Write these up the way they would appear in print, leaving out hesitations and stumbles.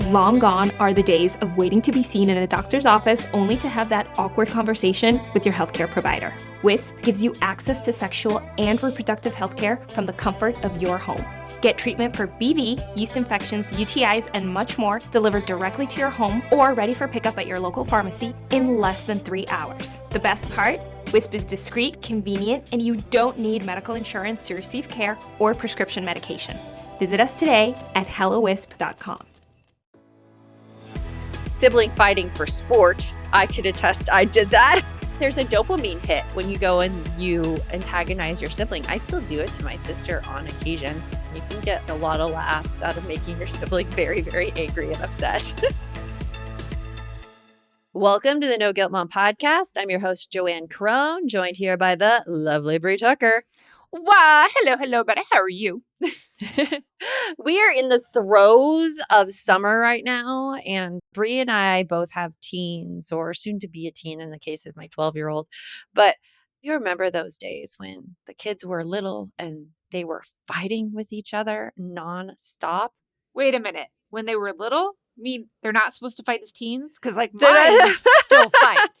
Long gone are the days of waiting to be seen in a doctor's office only to have that awkward conversation with your healthcare provider. Wisp gives you access to sexual and reproductive healthcare from the comfort of your home. Get treatment for BV, yeast infections, UTIs, and much more delivered directly to your home or ready for pickup at your local pharmacy in less than 3 hours. The best part? Wisp is discreet, convenient, and you don't need medical insurance to receive care or prescription medication. Visit us today at hellowisp.com. Sibling fighting for sport, I could attest I did that. There's a dopamine hit when you go and you antagonize your sibling. I still do it to my sister on occasion. You can get a lot of laughs out of making your sibling very, very angry and upset. Welcome to the No Guilt Mom podcast. I'm your host, Joanne Crone, joined here by the lovely Brie Tucker. Why, hello, buddy. How are you? We are in the throes of summer right now, and Brie and I both have teens, or soon to be a teen in the case of my 12-year-old. But you remember those days when the kids were little and they were fighting with each other nonstop? Wait a minute. When they were little, I mean, they're not supposed to fight as teens? Because, mine still fight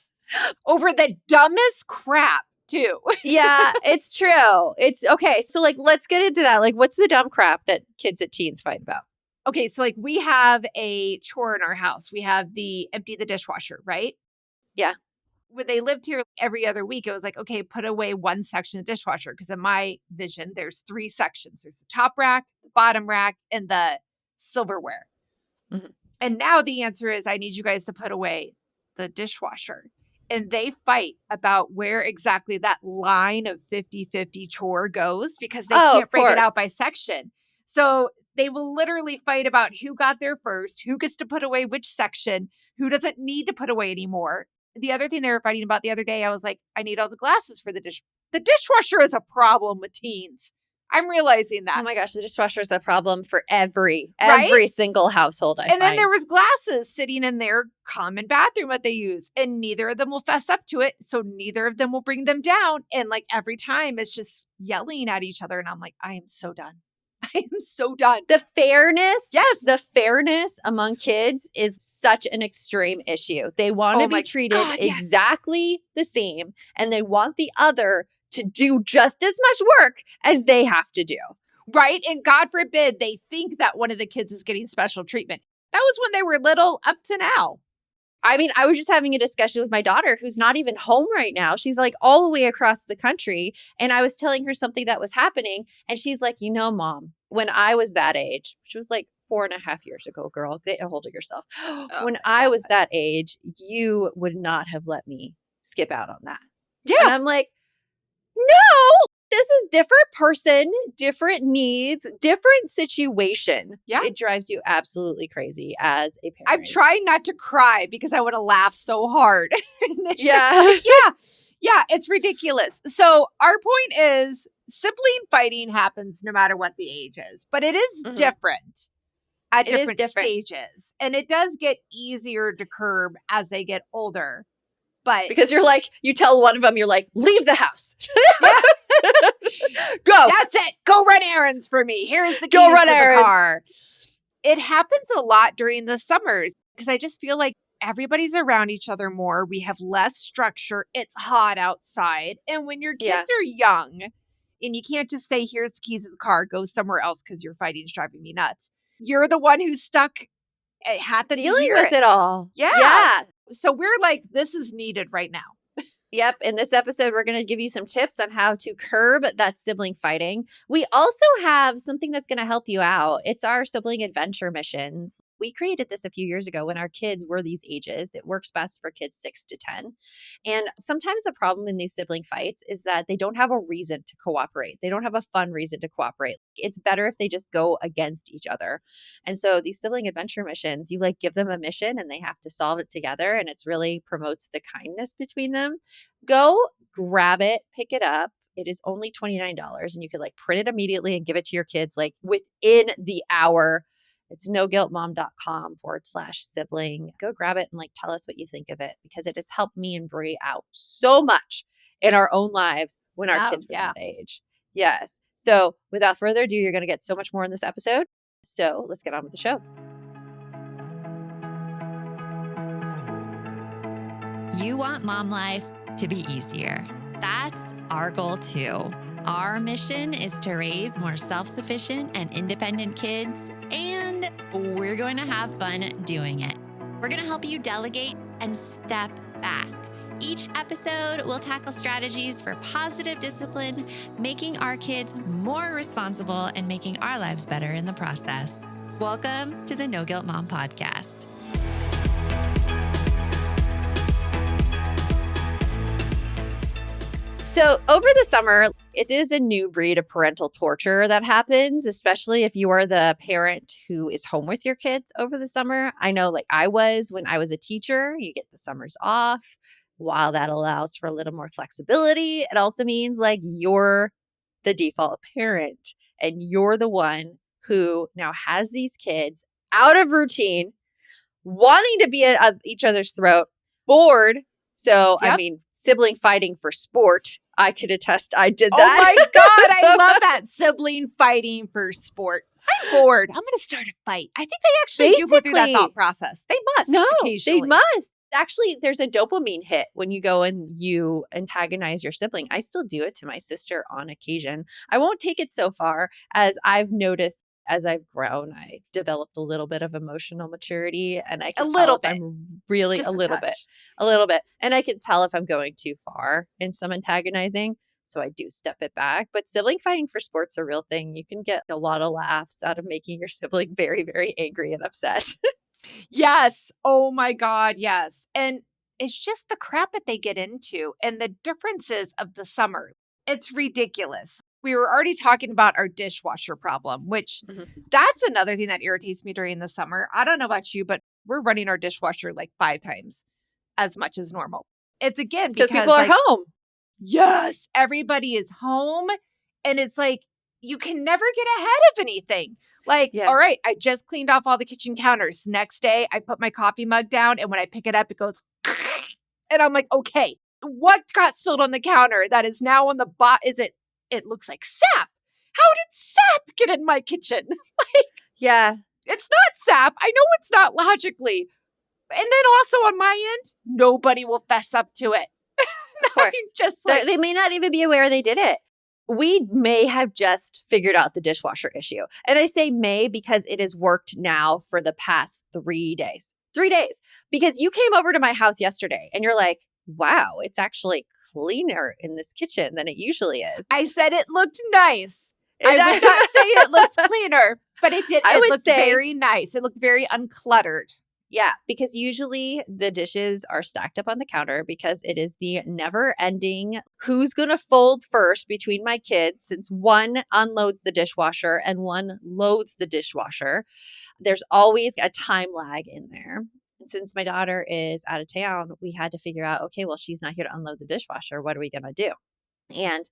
over the dumbest crap, too. Yeah, it's true. It's okay. So, let's get into that. What's the dumb crap that kids at teens fight about? Okay, so, we have a chore in our house. We have the empty the dishwasher, right? Yeah. When they lived here every other week, it was like, okay, put away one section of the dishwasher. Because in my vision, there's 3 sections. There's the top rack, the bottom rack, and the silverware. Mm-hmm. And now the answer is I need you guys to put away the dishwasher. And they fight about where exactly that line of 50-50 chore goes because they can't break it out by section. So they will literally fight about who got there first, who gets to put away which section, who doesn't need to put away anymore. The other thing they were fighting about the other day, I was like, I need all the glasses for the dish. The dishwasher is a problem with teens. I'm realizing that. Oh my gosh, the dishwasher is a problem for every single household I find. Then there was glasses sitting in their common bathroom that they use, and neither of them will fess up to it, so neither of them will bring them down. And every time it's just yelling at each other, and I'm like, I am so done. I am so done. The fairness, yes, the fairness among kids is such an extreme issue. They want to be treated exactly the same, and they want the other to do just as much work as they have to do. Right? And God forbid they think that one of the kids is getting special treatment. That was when they were little up to now. I mean, I was just having a discussion with my daughter who's not even home right now. She's all the way across the country. And I was telling her something that was happening. And she's like, Mom, when I was that age, which was 4.5 years ago, girl, get a hold of yourself. When I was that age, you would not have let me skip out on that. Yeah. And I'm like, no, this is different person, different needs, different situation. Yeah. It drives you absolutely crazy as a parent. I'm trying not to cry because I want to laugh so hard. Yeah. Yeah, it's ridiculous. So our point is sibling fighting happens no matter what the age is, but it is different at different stages. And it does get easier to curb as they get older. But because you tell one of them, you're like, leave the house. Yeah. Go. That's it. Go run errands for me. Here's the keys Go run to errands. The car. It happens a lot during the summers because I just feel like everybody's around each other more. We have less structure. It's hot outside. And when your kids are young and you can't just say, here's the keys to the car, go somewhere else because you're fighting is driving me nuts. You're the one who's stuck at the dealing with it all. Yeah. So we're like, this is needed right now. Yep. In this episode, we're going to give you some tips on how to curb that sibling fighting. We also have something that's going to help you out. It's our sibling adventure missions. We created this a few years ago when our kids were these ages. It works best for kids 6 to 10. And sometimes the problem in these sibling fights is that they don't have a reason to cooperate. They don't have a fun reason to cooperate. It's better if they just go against each other. And so these sibling adventure missions, you give them a mission and they have to solve it together. And it's really promotes the kindness between them. Go grab it, pick it up. It is only $29 and you could print it immediately and give it to your kids within the hour. It's noguiltmom.com/sibling. Go grab it and tell us what you think of it because it has helped me and Brie out so much in our own lives when our kids were that age. Yes. So without further ado, you're going to get so much more in this episode. So let's get on with the show. You want mom life to be easier. That's our goal too. Our mission is to raise more self-sufficient and independent kids, and we're going to have fun doing it. We're going to help you delegate and step back. Each episode will tackle strategies for positive discipline, making our kids more responsible and making our lives better in the process. Welcome to the No Guilt Mom Podcast. So over the summer, it is a new breed of parental torture that happens, especially if you are the parent who is home with your kids over the summer. I know like I was when I was a teacher, you get the summers off. While that allows for a little more flexibility, it also means like you're the default parent and you're the one who now has these kids out of routine, wanting to be at each other's throat, bored. So, Yep. I mean, sibling fighting for sport. I could attest I did that. Oh my God, I love that. Sibling fighting for sport. I'm bored. I'm going to start a fight. I think they actually do go through that thought process. They must occasionally. They must. Actually, there's a dopamine hit when you go and you antagonize your sibling. I still do it to my sister on occasion. I won't take it so far as I've noticed as I've grown, I developed a little bit of emotional maturity, and I can tell if I'm really Just a little bit. And I can tell if I'm going too far in some antagonizing. So I do step it back. But sibling fighting for sport's a real thing. You can get a lot of laughs out of making your sibling very, very angry and upset. Yes. Oh my God. Yes. And it's just the crap that they get into and the differences of the summer. It's ridiculous. We were already talking about our dishwasher problem, which that's another thing that irritates me during the summer. I don't know about you, but we're running our dishwasher like 5 times as much as normal. It's again because people are home. Yes. Everybody is home. And it's like, you can never get ahead of anything. Like, all right, I just cleaned off all the kitchen counters. Next day, I put my coffee mug down, and when I pick it up, it goes, and I'm like, okay, what got spilled on the counter that is now on the it looks like sap. How did sap get in my kitchen? It's not sap. I know it's not logically. And then also on my end, nobody will fess up to it. Of course. Just like, they may not even be aware they did it. We may have just figured out the dishwasher issue. And I say may because it has worked now for the past 3 days. 3 days. Because you came over to my house yesterday and you're like, wow, it's actually cleaner in this kitchen than it usually is. I said it looked nice. I would not say it looks cleaner, but it did. It looked very nice. It looked very uncluttered. Yeah, because usually the dishes are stacked up on the counter because it is the never-ending who's going to fold first between my kids since one unloads the dishwasher and one loads the dishwasher. There's always a time lag in there. And since my daughter is out of town, we had to figure out, okay, well, she's not here to unload the dishwasher. What are we going to do? And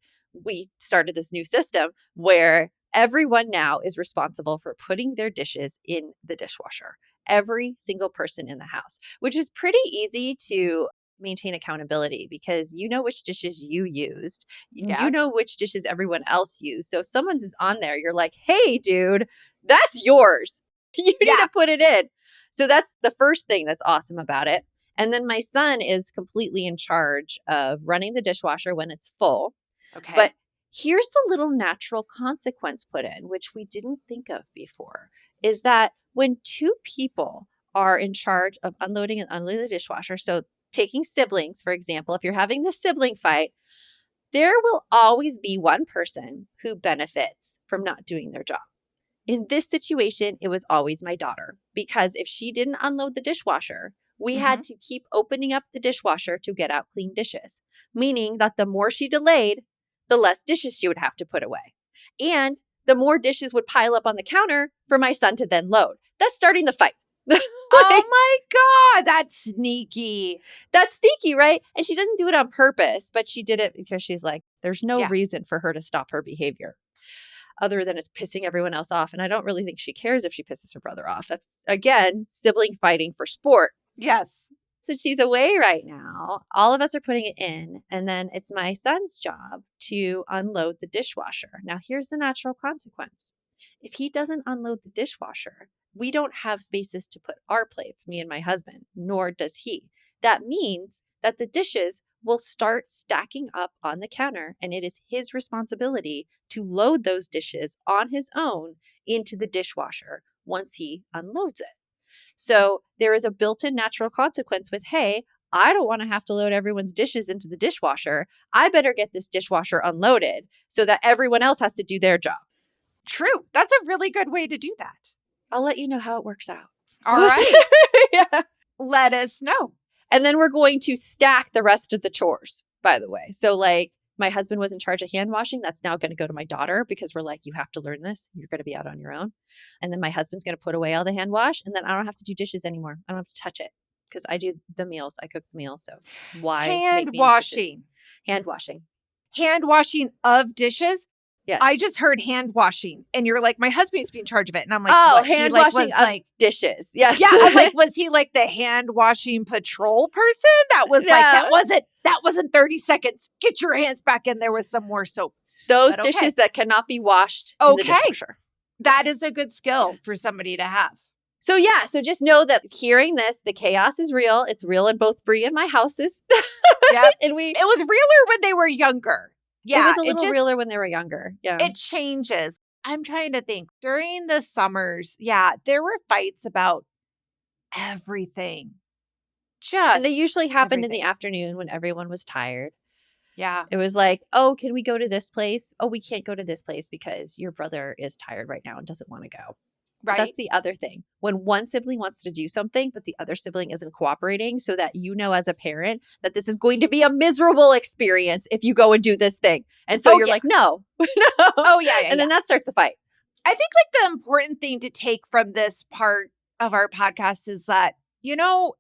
we started this new system where everyone now is responsible for putting their dishes in the dishwasher. Every single person in the house, which is pretty easy to maintain accountability because you know which dishes you used. You know which dishes everyone else used. So if someone's is on there, you're like, hey, dude, that's yours. You need to put it in. So that's the first thing that's awesome about it. And then my son is completely in charge of running the dishwasher when it's full. Okay. But here's a little natural consequence put in, which we didn't think of before, is that when 2 people are in charge of unloading and unloading the dishwasher, so taking siblings, for example, if you're having the sibling fight, there will always be one person who benefits from not doing their job. In this situation, it was always my daughter, because if she didn't unload the dishwasher, we had to keep opening up the dishwasher to get out clean dishes, meaning that the more she delayed, the less dishes she would have to put away. And the more dishes would pile up on the counter for my son to then load. That's starting the fight. Oh my God, that's sneaky. That's sneaky, right? And she doesn't do it on purpose, but she did it because she's like, there's no reason for her to stop her behavior other than it's pissing everyone else off. And I don't really think she cares if she pisses her brother off. That's, again, sibling fighting for sport. Yes. So she's away right now. All of us are putting it in. And then it's my son's job to unload the dishwasher. Now, here's the natural consequence. If he doesn't unload the dishwasher, we don't have spaces to put our plates, me and my husband, nor does he. That means that the dishes will start stacking up on the counter, and it is his responsibility to load those dishes on his own into the dishwasher once he unloads it. So there is a built-in natural consequence with, hey, I don't want to have to load everyone's dishes into the dishwasher. I better get this dishwasher unloaded so that everyone else has to do their job. True. That's a really good way to do that. I'll let you know how it works out. All right. Yeah. Let us know. And then we're going to stack the rest of the chores, by the way. So like my husband was in charge of hand washing. That's now going to go to my daughter because we're like, you have to learn this. You're going to be out on your own. And then my husband's going to put away all the hand wash. And then I don't have to do dishes anymore. I don't have to touch it because I do the meals. I cook the meals. So why hand make me washing? dishes? Hand washing. Hand washing of dishes? Yes. I just heard hand washing, and you're like, my husband used to be in charge of it, and I'm like, oh, what? hand he, like, washing was, of like, dishes. Yes. Yeah, I'm like, was he like the hand washing patrol person? That was like, that wasn't 30 seconds. Get your hands back in there with some more soap. Those dishes that cannot be washed in the dishwasher. That is a good skill for somebody to have. So yeah, so just know that hearing this, the chaos is real. It's real in both Bree and my houses. Yeah, and it was realer when they were younger. Yeah, it was a little realer when they were younger. Yeah, it changes. I'm trying to think. During the summers, yeah, there were fights about everything. And they usually happened in the afternoon when everyone was tired. Yeah. It was like, oh, can we go to this place? Oh, we can't go to this place because your brother is tired right now and doesn't want to go. Right. That's the other thing. When one sibling wants to do something, but the other sibling isn't cooperating, so that you know as a parent that this is going to be a miserable experience if you go and do this thing. And so you're like, no. No. Oh, yeah. And then that starts a fight. I think like the important thing to take from this part of our podcast is that, chaos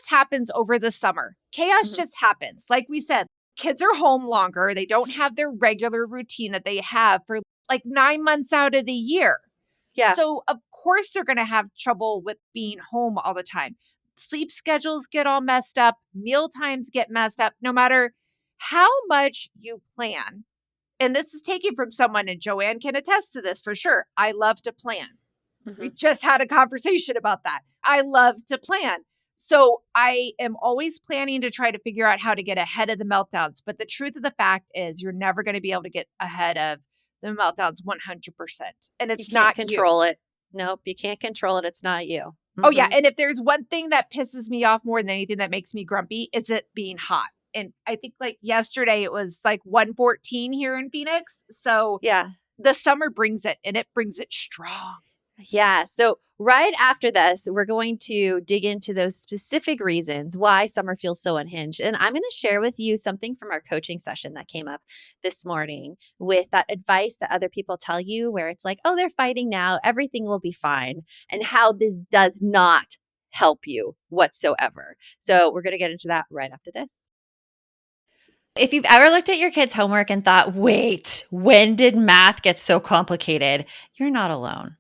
happens over the summer. Chaos just happens. Like we said, kids are home longer. They don't have their regular routine that they have for like 9 months out of the year. Yeah. So, of course, they're going to have trouble with being home all the time. Sleep schedules get all messed up. Meal times get messed up. No matter how much you plan. And this is taken from someone, and Joanne can attest to this for sure. I love to plan. We just had a conversation about that. I love to plan. So I am always planning to try to figure out how to get ahead of the meltdowns. But the truth of the fact is you're never going to be able to get ahead of the meltdowns 100%. And it's not you. Control it. Nope, you can't control it. It's not you. Oh, yeah. And if there's one thing that pisses me off more than anything that makes me grumpy, is it being hot. And I think like yesterday it was like 114 here in Phoenix. So yeah, the summer brings it, and it brings it strong. Yeah. So right after this, we're going to dig into those specific reasons why summer feels so unhinged. And I'm going to share with you something from our coaching session that came up this morning with that advice that other people tell you where it's like, oh, they're fighting now. Everything will be fine. And how this does not help you whatsoever. So we're going to get into that right after this. If you've ever looked at your kids' homework and thought, wait, when did math get so complicated? You're not alone.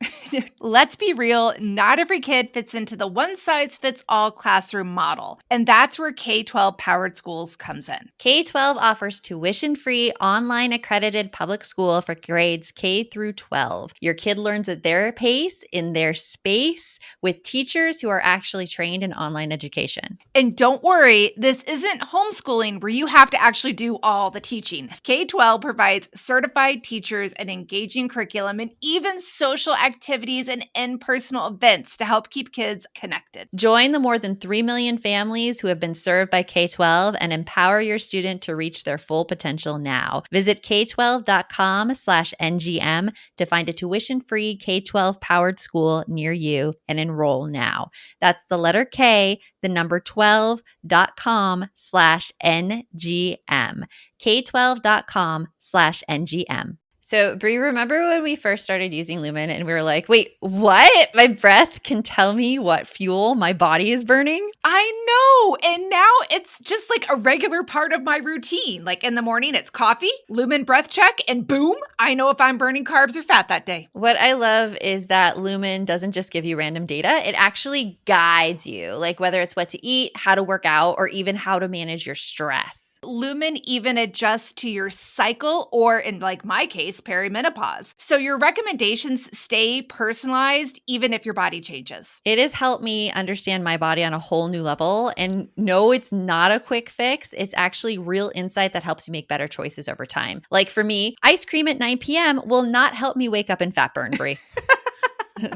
Let's be real, not every kid fits into the one-size-fits-all classroom model. And that's where K-12 Powered Schools comes in. K-12 offers tuition-free, online accredited public school for grades K through 12. Your kid learns at their pace, in their space, with teachers who are actually trained in online education. And don't worry, this isn't homeschooling where you have to actually do all the teaching. K-12 provides certified teachers, an engaging curriculum, and even social activities and in-person events to help keep kids connected. Join the more than 3 million families who have been served by K-12 and empower your student to reach their full potential now. Visit k12.com/ngm to find a tuition-free K-12 powered school near you and enroll now. That's the letter K, the number 12.com/ngm. k12.com/ngm. So, Brie, remember when we first started using Lumen and we were like, wait, what? My breath can tell me what fuel my body is burning? I know. And now it's just like a regular part of my routine. Like in the morning, it's coffee, Lumen breath check, and boom, I know if I'm burning carbs or fat that day. What I love is that Lumen doesn't just give you random data. It actually guides you, like whether it's what to eat, how to work out, or even how to manage your stress. Lumen even adjusts to your cycle or, in like my case, perimenopause. So your recommendations stay personalized even if your body changes. It has helped me understand my body on a whole new level. And no, it's not a quick fix. It's actually real insight that helps you make better choices over time. Like for me, ice cream at 9 p.m. will not help me wake up and fat burn, Brie.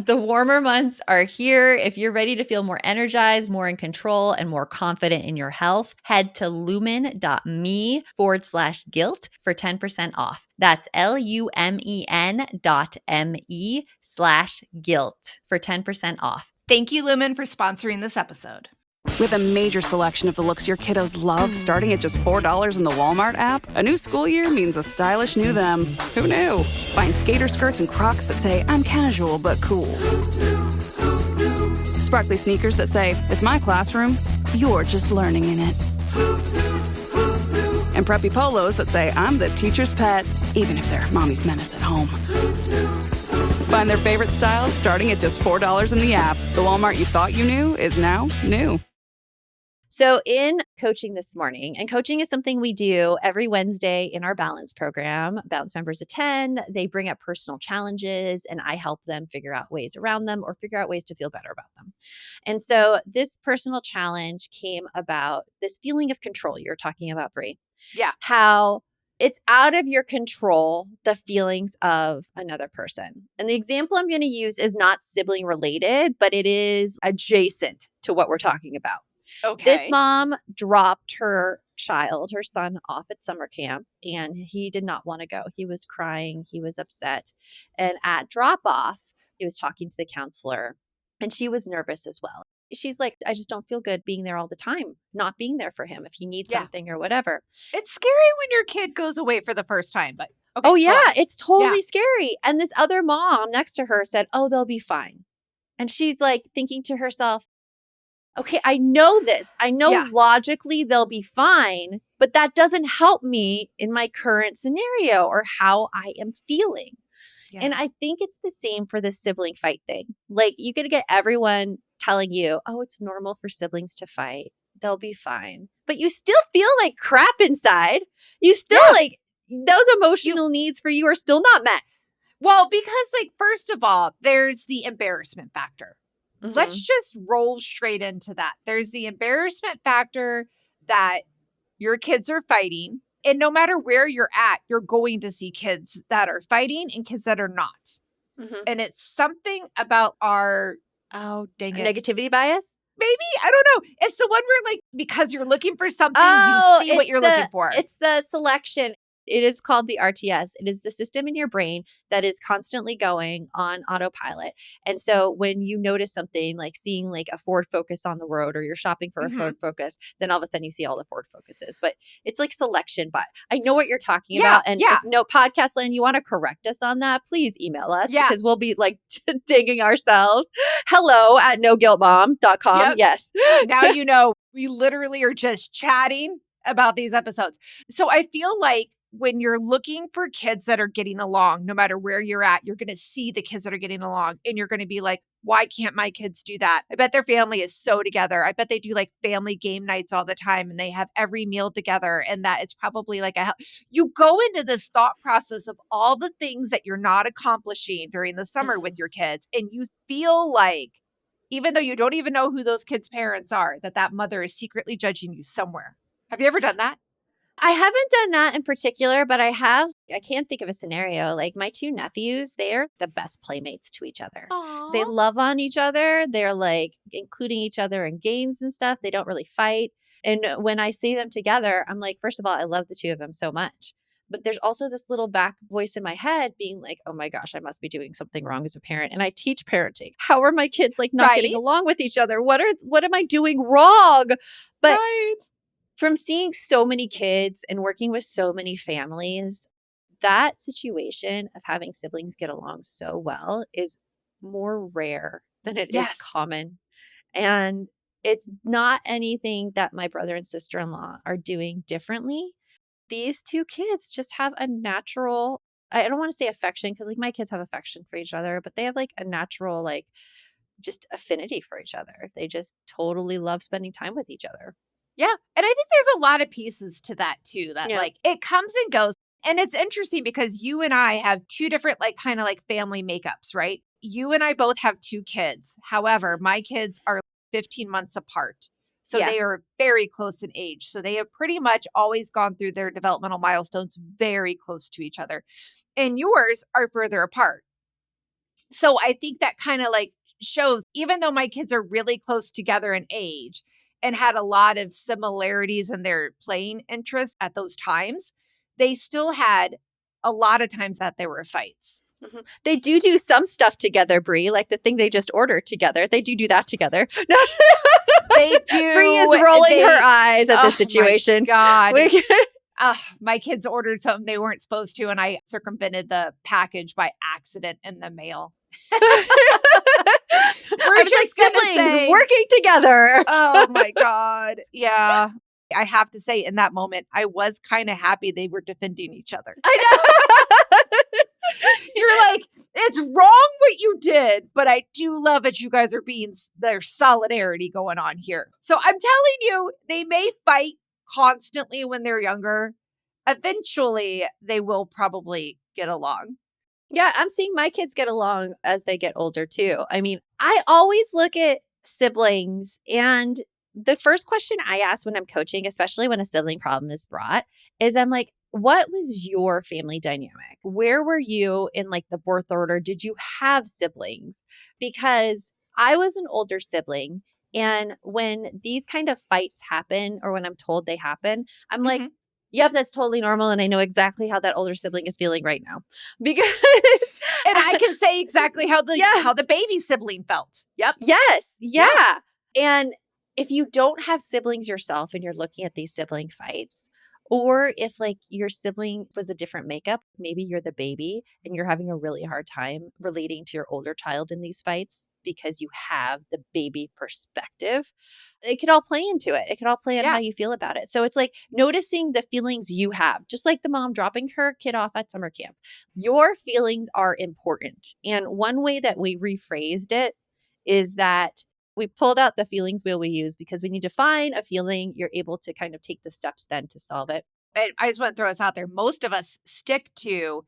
The warmer months are here. If you're ready to feel more energized, more in control, and more confident in your health, head to lumen.me/guilt for 10% off. That's lumen.me/guilt for 10% off. Thank you, Lumen, for sponsoring this episode. With a major selection of the looks your kiddos love starting at just $4 in the Walmart app, a new school year means a stylish new them. Who knew? Find skater skirts and Crocs that say, I'm casual but cool. Sparkly sneakers that say, it's my classroom, you're just learning in it. And preppy polos that say, I'm the teacher's pet, even if they're mommy's menace at home. Find their favorite styles starting at just $4 in the app. The Walmart you thought you knew is now new. So in coaching this morning, and coaching is something we do every Wednesday in our Balance program. Balance members attend, they bring up personal challenges, and I help them figure out ways around them or figure out ways to feel better about them. And so this personal challenge came about this feeling of control you're talking about, Brie. Yeah. How it's out of your control, the feelings of another person. And the example I'm going to use is not sibling related, but it is adjacent to what we're talking about. Okay. This mom dropped her child, her son, off at summer camp, and he did not want to go. He was crying. He was upset. And at drop off, he was talking to the counselor, and she was nervous as well. She's like, I just don't feel good being there all the time, not being there for him if he needs something or whatever. It's scary when your kid goes away for the first time, but okay. Oh, yeah, it's totally scary. And this other mom next to her said, oh, they'll be fine. And she's like thinking to herself, okay, I know this. I know logically they'll be fine, but that doesn't help me in my current scenario or how I am feeling. Yeah. And I think it's the same for the sibling fight thing. Like you could get everyone telling you, oh, it's normal for siblings to fight. They'll be fine. But you still feel like crap inside. You still like those emotional needs for you are still not met. Well, because like, first of all, there's the embarrassment factor. Let's just roll straight into that. There's the embarrassment factor that your kids are fighting. And no matter where you're at, you're going to see kids that are fighting and kids that are not. And it's something about our, negativity bias? Maybe. I don't know. It's the one where like, because you're looking for something, you see what you're looking for. It's the selection. It is called the RTS. It is the system in your brain that is constantly going on autopilot. And so when you notice something like seeing like a Ford Focus on the road or you're shopping for a Ford Focus, then all of a sudden you see all the Ford Focuses. But it's like selection. But I know what you're talking about. And if no podcast land, you want to correct us on that, please email us because we'll be like digging ourselves. hello@noguiltmom.com. Yep. Yes. Now you know we literally are just chatting about these episodes. So I feel like when you're looking for kids that are getting along, no matter where you're at, you're going to see the kids that are getting along and you're going to be like, why can't my kids do that? I bet their family is so together. I bet they do like family game nights all the time and they have every meal together and that it's probably like you go into this thought process of all the things that you're not accomplishing during the summer with your kids. And you feel like, even though you don't even know who those kids' parents are, that mother is secretly judging you somewhere. Have you ever done that? I haven't done that in particular, but I can't think of a scenario. Like my two nephews, they're the best playmates to each other. Aww. They love on each other. They're like including each other in games and stuff. They don't really fight. And when I see them together, I'm like, first of all, I love the two of them so much. But there's also this little back voice in my head being like, oh my gosh, I must be doing something wrong as a parent. And I teach parenting. How are my kids like not getting along with each other? What am I doing wrong? But from seeing so many kids and working with so many families, that situation of having siblings get along so well is more rare than it is common. And it's not anything that my brother and sister-in-law are doing differently. These two kids just have a natural, I don't want to say affection because like my kids have affection for each other, but they have like a natural like just affinity for each other. They just totally love spending time with each other. Yeah. And I think there's a lot of pieces to that too, that like it comes and goes. And it's interesting because you and I have two different, like, kind of like family makeups, right? You and I both have 2 kids. However, my kids are 15 months apart. So they are very close in age. So they have pretty much always gone through their developmental milestones very close to each other. And yours are further apart. So I think that kind of like shows, even though my kids are really close together in age and had a lot of similarities in their playing interests at those times, they still had a lot of times that there were fights. Mm-hmm. They do some stuff together, Brie, like the thing they just ordered together. They do that together. No, they do. Brie is rolling her eyes at the situation. My God. My kids ordered something they weren't supposed to, and I circumvented the package by accident in the mail. I was like, siblings working together. Oh my God. Yeah. I have to say, in that moment, I was kind of happy they were defending each other. I know. You're like, it's wrong what you did, but I do love that you guys are being, there's solidarity going on here. So I'm telling you, they may fight constantly when they're younger. Eventually, they will probably get along. Yeah, I'm seeing my kids get along as they get older too. I mean, I always look at siblings, and the first question I ask when I'm coaching, especially when a sibling problem is brought, is I'm like, what was your family dynamic? Where were you in like the birth order? Did you have siblings? Because I was an older sibling. And when these kind of fights happen, or when I'm told they happen, I'm like, yep, that's totally normal. And I know exactly how that older sibling is feeling right now. Because and I can say exactly how the baby sibling felt. Yep. Yes. Yeah. And if you don't have siblings yourself and you're looking at these sibling fights, or if like your sibling was a different makeup, maybe you're the baby and you're having a really hard time relating to your older child in these fights because you have the baby perspective, it could all play into it. It could all play on how you feel about it. So it's like noticing the feelings you have, just like the mom dropping her kid off at summer camp. Your feelings are important. And one way that we rephrased it is that we pulled out the feelings wheel we use because when you define a feeling, you're able to kind of take the steps then to solve it. I just want to throw this out there. Most of us stick to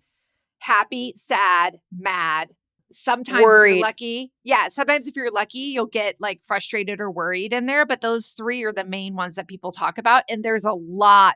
happy, sad, mad. Sometimes worried. If you're lucky. Yeah. Sometimes if you're lucky, you'll get like frustrated or worried in there. But those 3 are the main ones that people talk about. And there's a lot.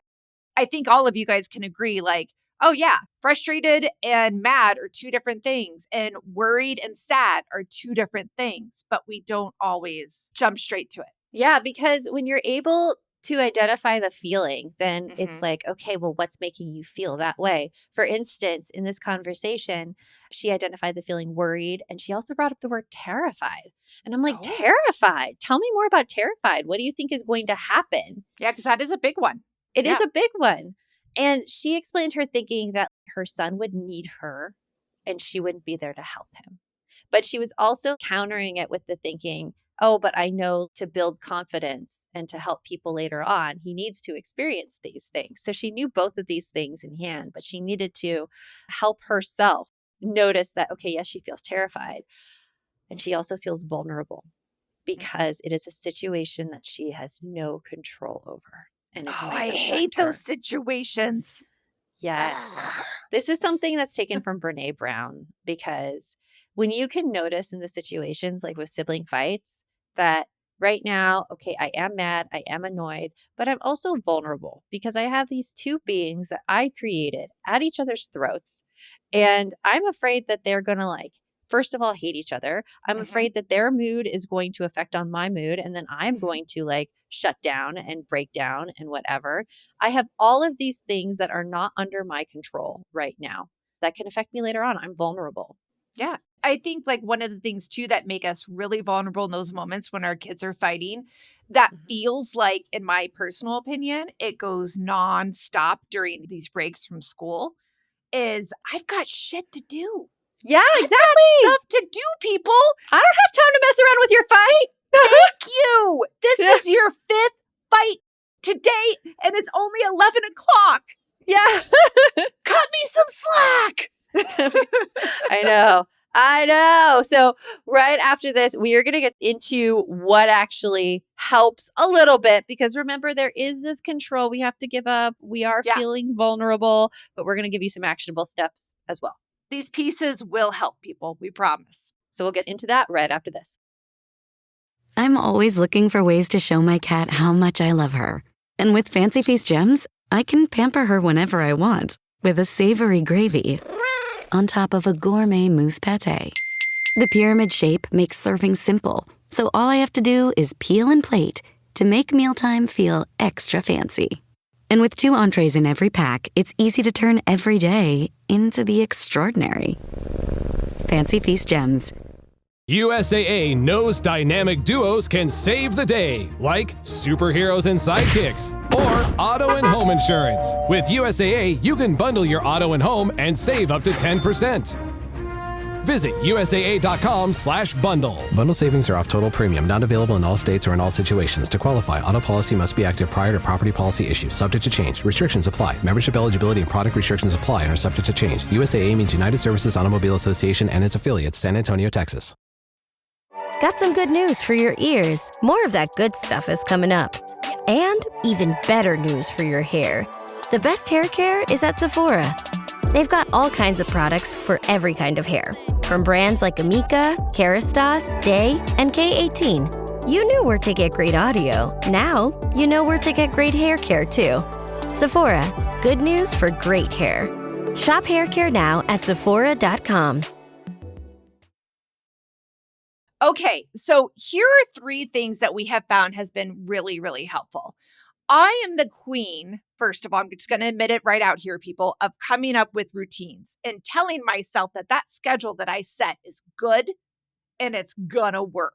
I think all of you guys can agree, like, oh yeah, frustrated and mad are 2 different things. And worried and sad are 2 different things. But we don't always jump straight to it. Yeah, because when you're able to identify the feeling, then it's like, okay, well, what's making you feel that way? For instance, in this conversation, she identified the feeling worried, and she also brought up the word terrified. And I'm like, terrified? Tell me more about terrified. What do you think is going to happen? Yeah, because that is a big one. It is a big one. And she explained her thinking that her son would need her and she wouldn't be there to help him. But she was also countering it with the thinking, oh, but I know to build confidence and to help people later on, he needs to experience these things. So she knew both of these things in hand, but she needed to help herself notice that, okay, yes, she feels terrified. And she also feels vulnerable because it is a situation that she has no control over. And I hate those situations. Yes. This is something that's taken from Brene Brown, because when you can notice in the situations like with sibling fights that right now, okay, I am mad, I am annoyed, but I'm also vulnerable because I have these 2 beings that I created at each other's throats. And I'm afraid that they're going to like, first of all, hate each other. I'm afraid that their mood is going to affect on my mood. And then I'm going to like shut down and break down and whatever. I have all of these things that are not under my control right now that can affect me later on. I'm vulnerable. Yeah. I think like one of the things too that make us really vulnerable in those moments when our kids are fighting, that feels like, in my personal opinion, it goes nonstop during these breaks from school, is I've got shit to do. Yeah, exactly. I've got stuff to do, people. I don't have time to mess around with your fight. Thank you. This is your 5th fight today, and it's only 11 o'clock. Yeah. Cut me some slack. I know. I know. So right after this, we are going to get into what actually helps a little bit because remember, there is this control we have to give up. We are feeling vulnerable, but we're going to give you some actionable steps as well. These pieces will help people, we promise. So we'll get into that right after this. I'm always looking for ways to show my cat how much I love her. And with Fancy Feast gems, I can pamper her whenever I want with a savory gravy on top of a gourmet mousse pâté. The pyramid shape makes serving simple, so all I have to do is peel and plate to make mealtime feel extra fancy. And with 2 entrees in every pack, it's easy to turn every day into the extraordinary. Fancy Feast gems. USAA knows dynamic duos can save the day, like superheroes and sidekicks, or auto and home insurance. With USAA, you can bundle your auto and home and save up to 10%. Visit USAA.com/bundle. Bundle savings are off total premium, not available in all states or in all situations. To qualify, auto policy must be active prior to property policy issue, subject to change. Restrictions apply. Membership eligibility and product restrictions apply and are subject to change. USAA means United Services Automobile Association and its affiliates, San Antonio, Texas. Got some good news for your ears. More of that good stuff is coming up. And even better news for your hair. The best hair care is at Sephora. They've got all kinds of products for every kind of hair. From brands like Amika, Kerastase, Day, and K18. You knew where to get great audio. Now, you know where to get great hair care too. Sephora, good news for great hair. Shop hair care now at Sephora.com. Okay, so here are 3 things that we have found has been really, really helpful. I am the queen, first of all, I'm just going to admit it right out here, people, of coming up with routines and telling myself that that schedule that I set is good and it's going to work.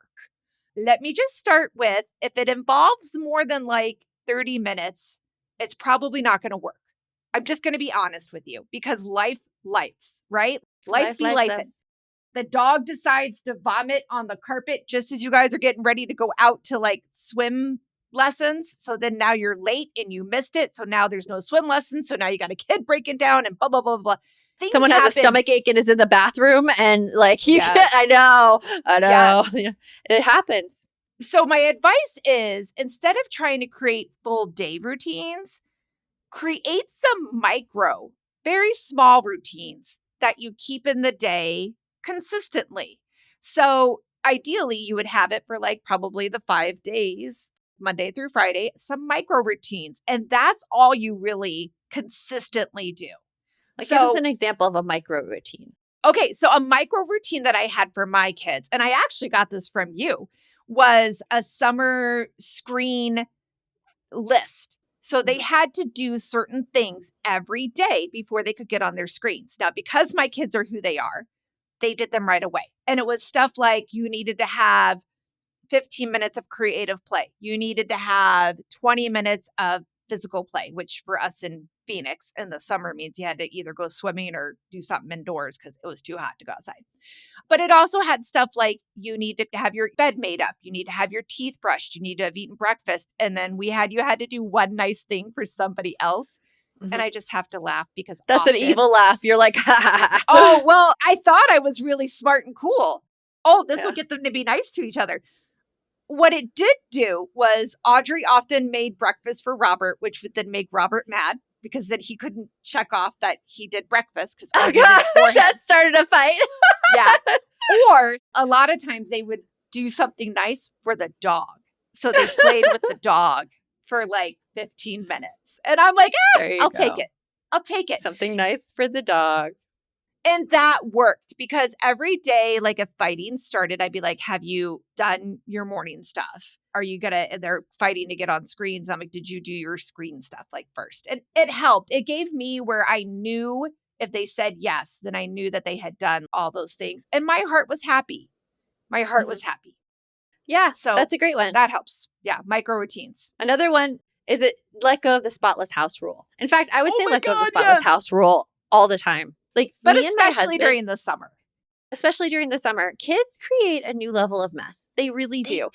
Let me just start with, if it involves more than like 30 minutes, it's probably not going to work. I'm just going to be honest with you because life's, right? Life be life. The dog decides to vomit on the carpet just as you guys are getting ready to go out to like swim lessons. So then now you're late and you missed it. So now there's no swim lessons. So now you got a kid breaking down and blah, blah, blah, blah. Someone has a stomach ache and is in the bathroom and like, I know. Yes. It happens. So my advice is instead of trying to create full day routines, create some micro, very small routines that you keep in the day consistently. So ideally you would have it for like probably the 5 days, Monday through Friday, some micro routines. And that's all you really consistently do. Like give us an example of a micro routine. Okay. So a micro routine that I had for my kids, and I actually got this from you, was a summer screen list. So they had to do certain things every day before they could get on their screens. Now, because my kids are who they are, they did them right away. And it was stuff like you needed to have 15 minutes of creative play. You needed to have 20 minutes of physical play, which for us in Phoenix in the summer means you had to either go swimming or do something indoors because it was too hot to go outside. But it also had stuff like you need to have your bed made up. You need to have your teeth brushed. You need to have eaten breakfast. And then you had to do one nice thing for somebody else. Mm-hmm. And I just have to laugh because that's an evil laugh. You're like, oh, well, I thought I was really smart and cool. Oh, this will get them to be nice to each other. What it did do was Audrey often made breakfast for Robert, which would then make Robert mad because then he couldn't check off that he did breakfast because that started a fight. Yeah. Or a lot of times they would do something nice for the dog. So they played with the dog for like 15 minutes. And I'm like, I'll take it. I'll take it. Something nice for the dog. And that worked because every day, like if fighting started, I'd be like, have you done your morning stuff? Are you they're fighting to get on screens. I'm like, did you do your screen stuff like first? And it helped. It gave me where I knew if they said yes, then I knew that they had done all those things. And my heart was happy. My heart was happy. Yeah. So that's a great one. That helps. Yeah. Micro routines. Another one is let go of the spotless house rule. In fact, I would say let go of the spotless house rule all the time. But especially during the summer. Especially during the summer. Kids create a new level of mess. They really do.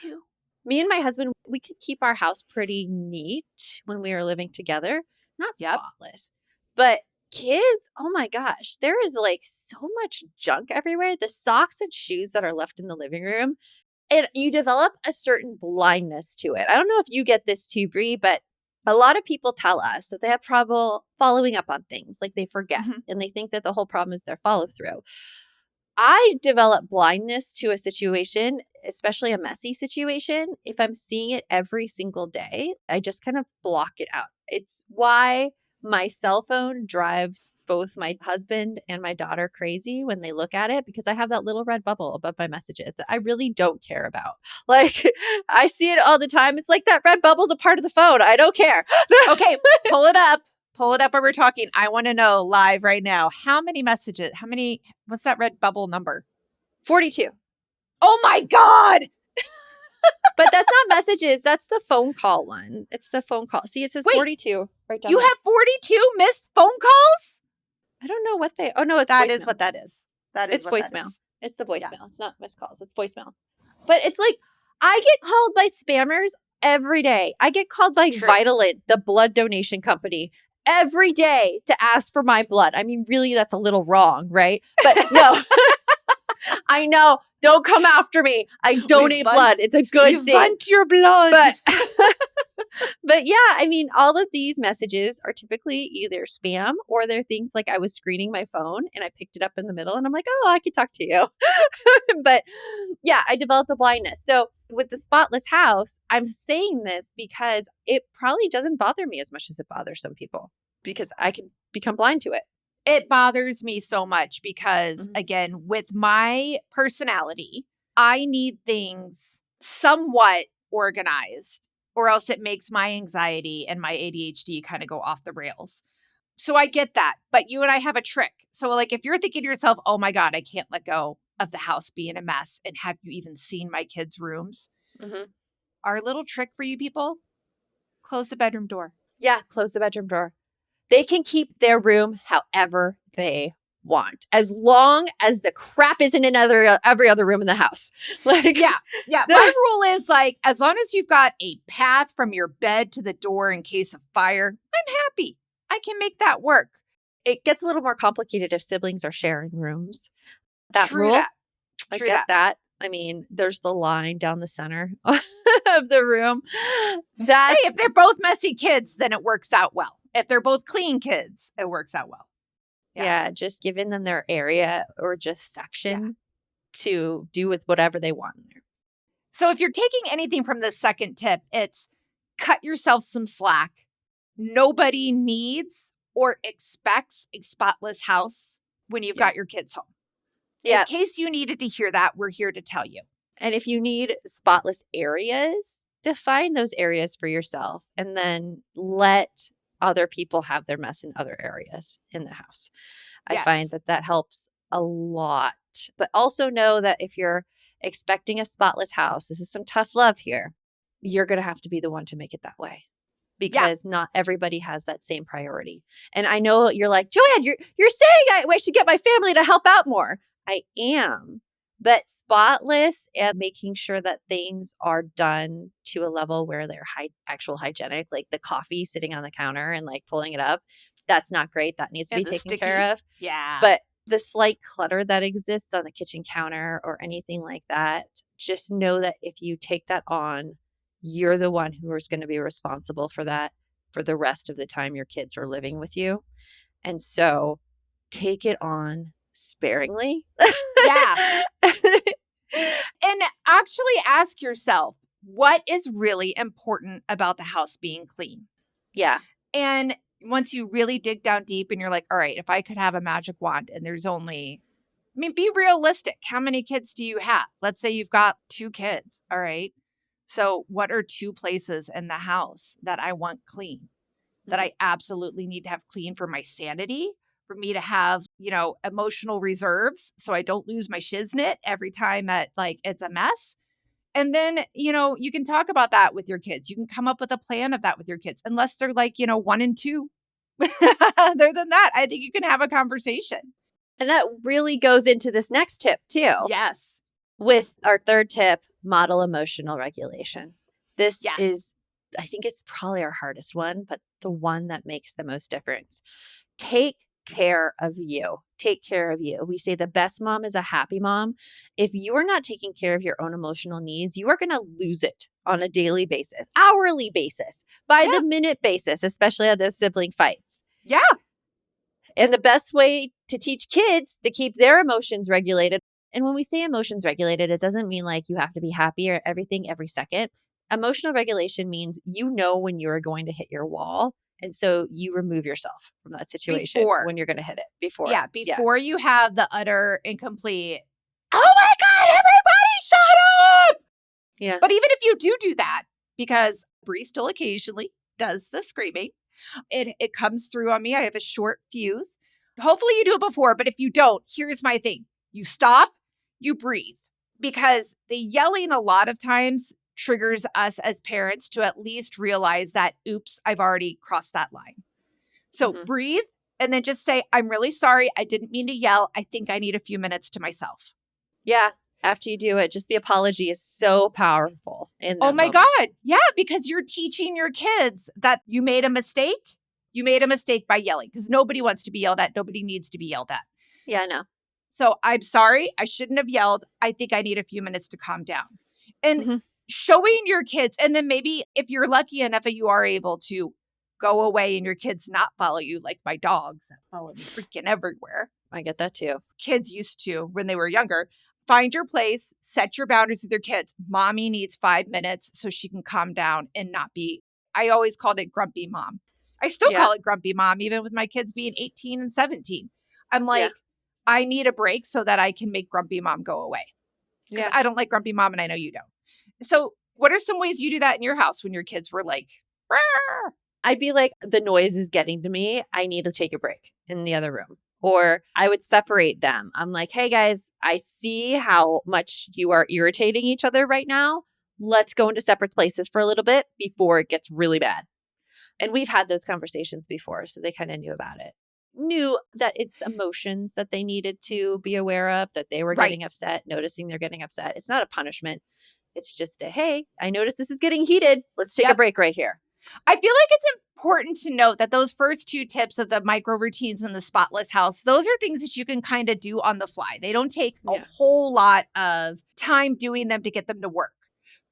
Me and my husband, we could keep our house pretty neat when we were living together. Not spotless. But kids, oh my gosh, there is like so much junk everywhere. The socks and shoes that are left in the living room, and you develop a certain blindness to it. I don't know if you get this too, Brie, but a lot of people tell us that they have trouble following up on things, like they forget, and they think that the whole problem is their follow through. I develop blindness to a situation, especially a messy situation. If I'm seeing it every single day, I just kind of block it out. It's why my cell phone drives both my husband and my daughter crazy when they look at it, because I have that little red bubble above my messages that I really don't care about. Like, I see it all the time. It's like that red bubble's a part of the phone. I don't care. Okay, pull it up. Pull it up while we're talking. I want to know live right now. How many messages? What's that red bubble number? 42. Oh my God. But that's not messages. That's the phone call one. It's the phone call. See, it says 42 right down You there. have 42 missed phone calls? I don't know what they... Oh, no, it's That voicemail. is what that is. It's what that voicemail. is. It's the voicemail. Yeah. It's not missed calls. It's voicemail. But it's like, I get called by spammers every day. I get called by Vitalent, the blood donation company, every day to ask for my blood. I mean, really, that's a little wrong, right? But no. I know. Don't come after me. I donate blood. It's a good thing. Want your blood. But yeah, I mean, all of these messages are typically either spam or they're things like I was screening my phone and I picked it up in the middle and I'm like, oh, I could talk to you. But yeah, I developed the blindness. So with the spotless house, I'm saying this because it probably doesn't bother me as much as it bothers some people because I can become blind to it. It bothers me so much because, again, with my personality, I need things somewhat organized, or else it makes my anxiety and my ADHD kind of go off the rails. So I get that. But you and I have a trick. So, like, if you're thinking to yourself, oh my God, I can't let go of the house being a mess, and have you even seen my kids' rooms? Our little trick for you people, close the bedroom door. Yeah, close the bedroom door. They can keep their room however they want, as long as the crap isn't in every other room in the house. Like, yeah. My rule is like, as long as you've got a path from your bed to the door in case of fire, I'm happy. I can make that work. It gets a little more complicated if siblings are sharing rooms. That True rule, that. I get that. I mean, there's the line down the center of the room. Hey, if they're both messy kids, then it works out well. If they're both clean kids, it works out well. Yeah, just giving them their area or just section to do with whatever they want in there. So if you're taking anything from this second tip, it's cut yourself some slack. Nobody needs or expects a spotless house when you've got your kids home. Yeah. In case you needed to hear that, we're here to tell you. And if you need spotless areas, define those areas for yourself and then let other people have their mess in other areas in the house. I find that helps a lot. But also know that if you're expecting a spotless house, this is some tough love here, you're going to have to be the one to make it that way. Because not everybody has that same priority. And I know you're like, Joanne, you're saying I should get my family to help out more. I am. But spotless and making sure that things are done to a level where they're actual hygienic, like the coffee sitting on the counter and like pulling it up, that's not great. That needs to be taken care of. Yeah. But the slight clutter that exists on the kitchen counter or anything like that, just know that if you take that on, you're the one who is going to be responsible for that for the rest of the time your kids are living with you. And so take it on sparingly. Yeah. And actually ask yourself, what is really important about the house being clean? Yeah. And once you really dig down deep and you're like, all right, if I could have a magic wand and there's only, be realistic. How many kids do you have? Let's say you've got 2 kids. All right. So what are 2 places in the house that I want clean, that I absolutely need to have clean for my sanity, for me to have, emotional reserves so I don't lose my shiznit every time it's a mess? And then, you can talk about that with your kids. You can come up with a plan of that with your kids, unless they're 1 and 2. Other than that, I think you can have a conversation. And that really goes into this next tip too. Yes. With our third tip, model emotional regulation. This is, I think it's probably our hardest one, but the one that makes the most difference. Take care of you. Take care of you. We say the best mom is a happy mom. If you are not taking care of your own emotional needs, you are going to lose it on a daily basis, hourly basis, by the minute basis, especially on those sibling fights. Yeah. And the best way to teach kids to keep their emotions regulated, and when we say emotions regulated, it doesn't mean like you have to be happy or everything every second. Emotional regulation means you know when you're going to hit your wall. And so you remove yourself from that situation when you're going to hit it. Before you have the utter incomplete, oh my God, everybody shut up! Yeah. But even if you do that, because Bree still occasionally does the screaming, it comes through on me. I have a short fuse. Hopefully you do it before, but if you don't, here's my thing. You stop, you breathe. Because the yelling a lot of times triggers us as parents to at least realize that, oops, I've already crossed that line. So breathe and then just say, I'm really sorry. I didn't mean to yell. I think I need a few minutes to myself. Yeah. After you do it, just the apology is so powerful. Oh my God. Yeah. Because you're teaching your kids that you made a mistake. You made a mistake by yelling because nobody wants to be yelled at. Nobody needs to be yelled at. Yeah, I know. So I'm sorry. I shouldn't have yelled. I think I need a few minutes to calm down. And showing your kids, and then maybe if you're lucky enough that you are able to go away and your kids not follow you, like my dogs that follow me freaking everywhere. I get that too. Kids used to when they were younger. Find your place, set your boundaries with your kids. Mommy needs 5 minutes so she can calm down and not be, I always called it grumpy mom. I still call it grumpy mom, even with my kids being 18 and 17. I'm like, I need a break so that I can make grumpy mom go away. Because I don't like grumpy mom and I know you don't. So what are some ways you do that in your house when your kids were like, Rawr! I'd be like, the noise is getting to me. I need to take a break in the other room. Or I would separate them. I'm like, hey guys, I see how much you are irritating each other right now. Let's go into separate places for a little bit before it gets really bad. And we've had those conversations before, so they kind of knew about it. Knew that it's emotions that they needed to be aware of, that they were getting upset, noticing they're getting upset. It's not a punishment. It's just a, hey, I notice this is getting heated. Let's take a break right here. I feel like it's important to note that those first 2 tips of the micro routines and the spotless house, those are things that you can kind of do on the fly. They don't take a whole lot of time doing them to get them to work.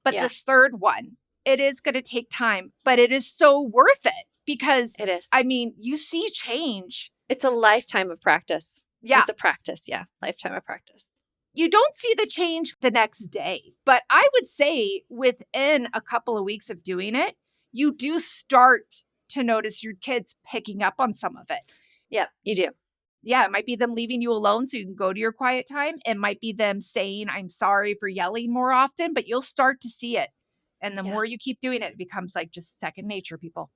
But this third one, it is going to take time, but it is so worth it because it is. I mean, you see change. It's a lifetime of practice. Yeah. It's a practice. Yeah. Lifetime of practice. You don't see the change the next day, but I would say within a couple of weeks of doing it, you do start to notice your kids picking up on some of it. Yeah, you do. Yeah, it might be them leaving you alone so you can go to your quiet time. It might be them saying, I'm sorry for yelling more often, but you'll start to see it. And the more you keep doing it, it becomes like just second nature, people.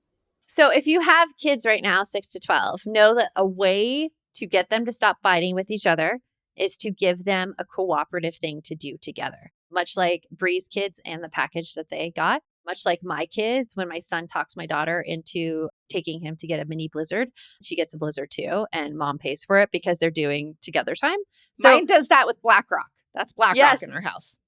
So if you have kids right now, 6 to 12, know that a way to get them to stop fighting with each other is to give them a cooperative thing to do together. Much like Bree's kids and the package that they got. Much like my kids, when my son talks my daughter into taking him to get a mini blizzard, she gets a blizzard too, and mom pays for it because they're doing together time. So, mine does that with BlackRock. That's BlackRock in her house.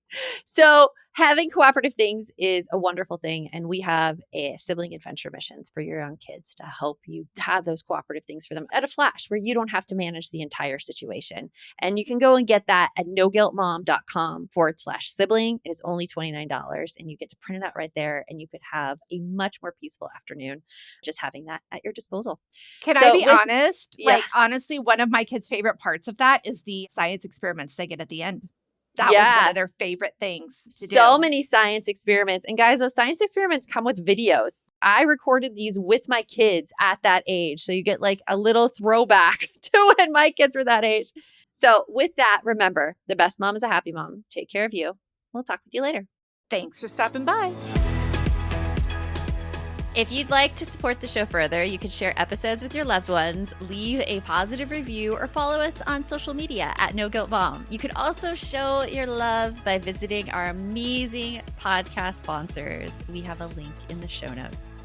So having cooperative things is a wonderful thing. And we have a sibling adventure missions for your young kids to help you have those cooperative things for them at a flash where you don't have to manage the entire situation. And you can go and get that at noguiltmom.com/sibling. It is only $29 and you get to print it out right there. And you could have a much more peaceful afternoon just having that at your disposal. Can I be honest? Like, honestly, one of my kids' favorite parts of that is the science experiments they get at the end. That was one of their favorite things to do. So many science experiments. And guys, those science experiments come with videos. I recorded these with my kids at that age. So you get like a little throwback to when my kids were that age. So with that, remember, the best mom is a happy mom. Take care of you. We'll talk with you later. Thanks for stopping by. If you'd like to support the show further, you can share episodes with your loved ones, leave a positive review, or follow us on social media at No Guilt Mom. You can also show your love by visiting our amazing podcast sponsors. We have a link in the show notes.